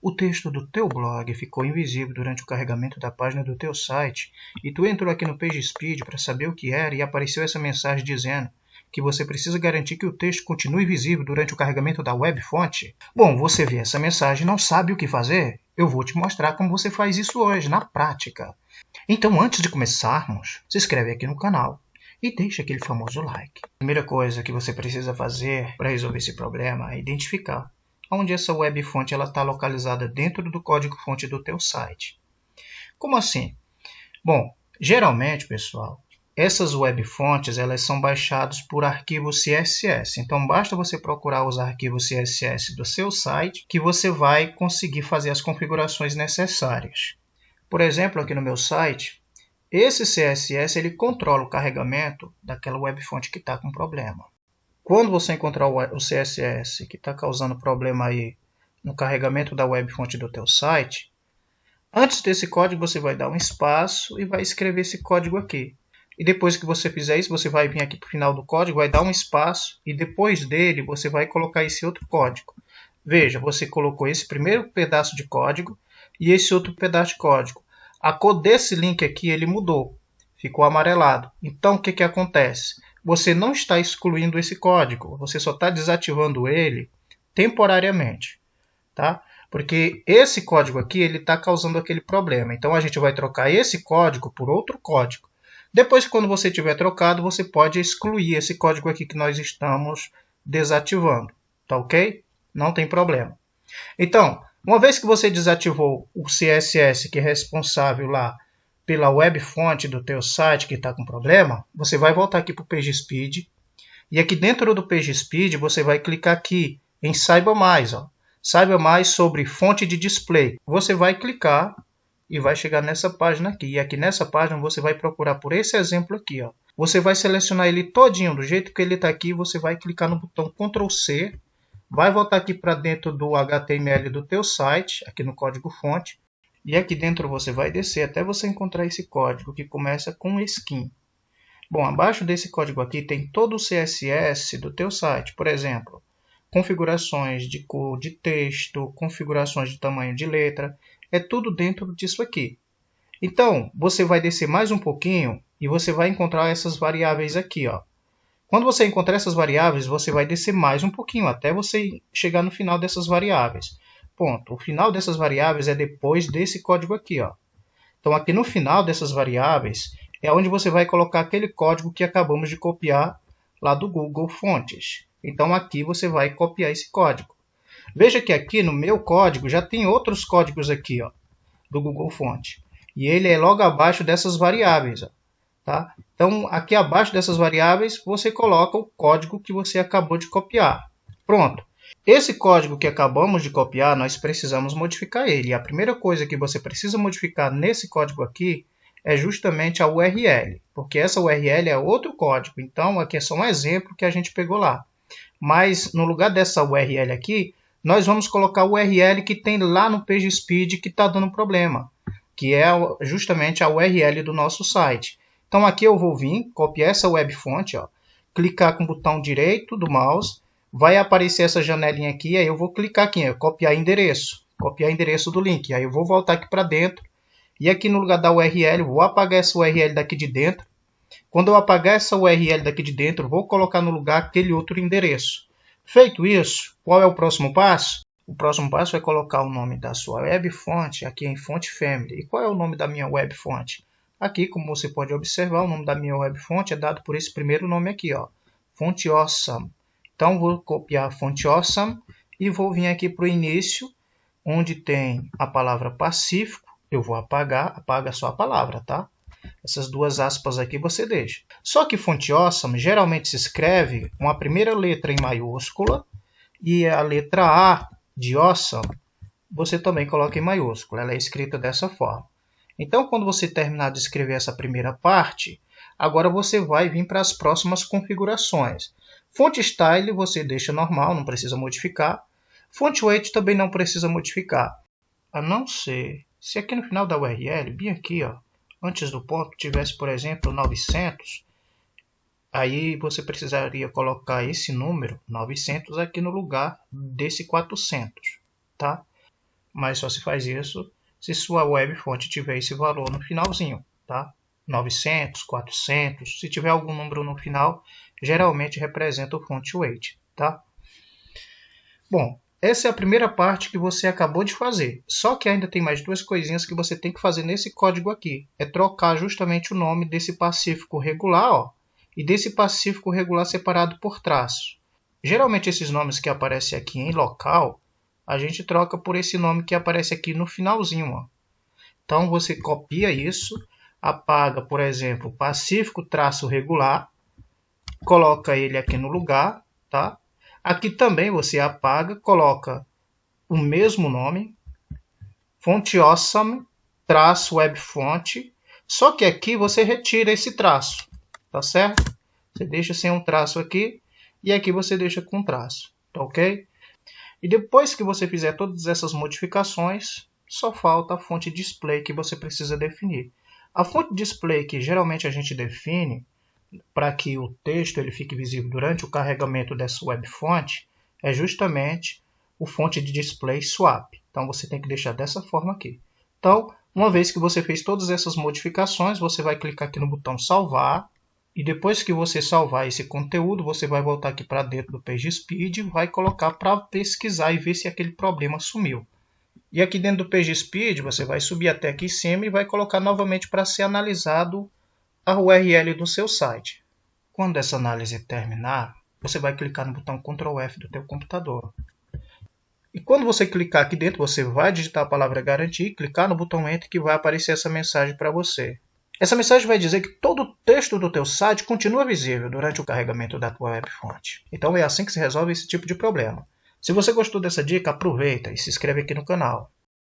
o texto do teu blog ficou invisível durante o carregamento da página do teu site e tu entrou aqui no PageSpeed para saber o que era e apareceu essa mensagem dizendo que você precisa garantir que o texto continue visível durante o carregamento da web fonte? Bom, você vê essa mensagem e não sabe o que fazer? Eu vou te mostrar como você faz isso hoje, na prática. Então, antes de começarmos, se inscreve aqui no canal e deixa aquele famoso like. A primeira coisa que você precisa fazer para resolver esse problema é identificar onde essa web fonte está localizada dentro do código-fonte do teu site. Como assim? Bom, geralmente, pessoal, essas web fontes elas são baixadas por arquivos CSS. Então, basta você procurar os arquivos CSS do seu site que você vai conseguir fazer as configurações necessárias. Por exemplo, aqui no meu site, esse CSS ele controla o carregamento daquela web fonte que está com problema. Quando você encontrar o CSS que está causando problema aí no carregamento da web fonte do teu site, antes desse código você vai dar um espaço e vai escrever esse código aqui. E depois que você fizer isso, você vai vir aqui para o final do código, vai dar um espaço e depois dele você vai colocar esse outro código. Veja, você colocou esse primeiro pedaço de código e esse outro pedaço de código. A cor desse link aqui ele mudou, ficou amarelado. Então o que acontece? Você não está excluindo esse código, você só está desativando ele temporariamente, tá? Porque esse código aqui ele está causando aquele problema. Então a gente vai trocar esse código por outro código. Depois, quando você tiver trocado, você pode excluir esse código aqui que nós estamos desativando, tá ok? Não tem problema. Então, uma vez que você desativou o CSS que é responsável lá pela web fonte do teu site que está com problema, você vai voltar aqui para o PageSpeed e aqui dentro do PageSpeed você vai clicar aqui em Saiba Mais. Saiba mais sobre fonte de display. Você vai clicar e vai chegar nessa página aqui. E aqui nessa página você vai procurar por esse exemplo aqui. Você vai selecionar ele todinho do jeito que ele está aqui. Você vai clicar no botão Ctrl C. Vai voltar aqui para dentro do HTML do teu site, aqui no código fonte. E aqui dentro você vai descer até você encontrar esse código que começa com skin. Bom, abaixo desse código aqui tem todo o CSS do teu site. Por exemplo, configurações de cor, de texto, configurações de tamanho de letra. É tudo dentro disso aqui. Então, você vai descer mais um pouquinho e você vai encontrar essas variáveis aqui. Quando você encontrar essas variáveis, você vai descer mais um pouquinho até você chegar no final dessas variáveis. Ponto. O final dessas variáveis é depois desse código aqui. Então, aqui no final dessas variáveis é onde você vai colocar aquele código que acabamos de copiar lá do Google Fontes. Então, aqui você vai copiar esse código. Veja que aqui no meu código já tem outros códigos aqui, do Google Fonte. E ele é logo abaixo dessas variáveis. Tá? Então, aqui abaixo dessas variáveis, você coloca o código que você acabou de copiar. Pronto. Esse código que acabamos de copiar, nós precisamos modificar ele. E a primeira coisa que você precisa modificar nesse código aqui é justamente a URL. Porque essa URL é outro código. Então, aqui é só um exemplo que a gente pegou lá. Mas, no lugar dessa URL aqui, nós vamos colocar o URL que tem lá no PageSpeed que está dando problema, que é justamente a URL do nosso site. Então aqui eu vou vir, copiar essa web fonte, clicar com o botão direito do mouse, vai aparecer essa janelinha aqui, aí eu vou clicar aqui, copiar endereço do link. Aí eu vou voltar aqui para dentro e aqui no lugar da URL, vou apagar essa URL daqui de dentro. Quando eu apagar essa URL daqui de dentro, vou colocar no lugar aquele outro endereço. Feito isso, qual é o próximo passo? O próximo passo é colocar o nome da sua web fonte aqui em fonte family. E qual é o nome da minha web fonte? Aqui, como você pode observar, o nome da minha web fonte é dado por esse primeiro nome aqui, Fonte Awesome. Então, vou copiar Fonte Awesome e vou vir aqui para o início, onde tem a palavra Pacífico. Eu vou apagar, apaga só a palavra, tá? Essas duas aspas aqui você deixa. Só que Fonte Awesome geralmente se escreve com a primeira letra em maiúscula e a letra A de Awesome você também coloca em maiúscula. Ela é escrita dessa forma. Então, quando você terminar de escrever essa primeira parte, agora você vai vir para as próximas configurações. Fonte Style você deixa normal, não precisa modificar. Fonte Weight também não precisa modificar. A não ser se aqui no final da URL, bem aqui, antes do ponto, tivesse, por exemplo, 900, aí você precisaria colocar esse número, 900, aqui no lugar desse 400, tá? mas só se faz isso se sua web fonte tiver esse valor no finalzinho, tá? 900, 400, se tiver algum número no final, geralmente representa o font weight, tá? Bom, essa é a primeira parte que você acabou de fazer. Só que ainda tem mais duas coisinhas que você tem que fazer nesse código aqui. É trocar justamente o nome desse pacífico regular, ó, e desse pacífico regular separado por traço. Geralmente esses nomes que aparecem aqui em local, a gente troca por esse nome que aparece aqui no finalzinho, ó. Então você copia isso, apaga, por exemplo, pacífico traço regular, coloca ele aqui no lugar, tá? Aqui também você apaga, coloca o mesmo nome, fonte awesome, traço web fonte, só que aqui você retira esse traço, tá certo? Você deixa sem um traço aqui e aqui você deixa com traço, tá ok? E depois que você fizer todas essas modificações, só falta a fonte display que você precisa definir. A fonte display que geralmente a gente define para que o texto ele fique visível durante o carregamento dessa web fonte é justamente o fonte de display swap. Então você tem que deixar dessa forma aqui. Então, uma vez que você fez todas essas modificações, você vai clicar aqui no botão salvar. E depois que você salvar esse conteúdo, você vai voltar aqui para dentro do PageSpeed e vai colocar para pesquisar e ver se aquele problema sumiu. E aqui dentro do PageSpeed, você vai subir até aqui em cima e vai colocar novamente para ser analisado a URL do seu site. Quando essa análise terminar, você vai clicar no botão Ctrl F do teu computador. E quando você clicar aqui dentro, você vai digitar a palavra garantir, clicar no botão Enter que vai aparecer essa mensagem para você. Essa mensagem vai dizer que todo o texto do teu site continua visível durante o carregamento da tua web fonte. Então é assim que se resolve esse tipo de problema. Se você gostou dessa dica, aproveita e se inscreve aqui no canal.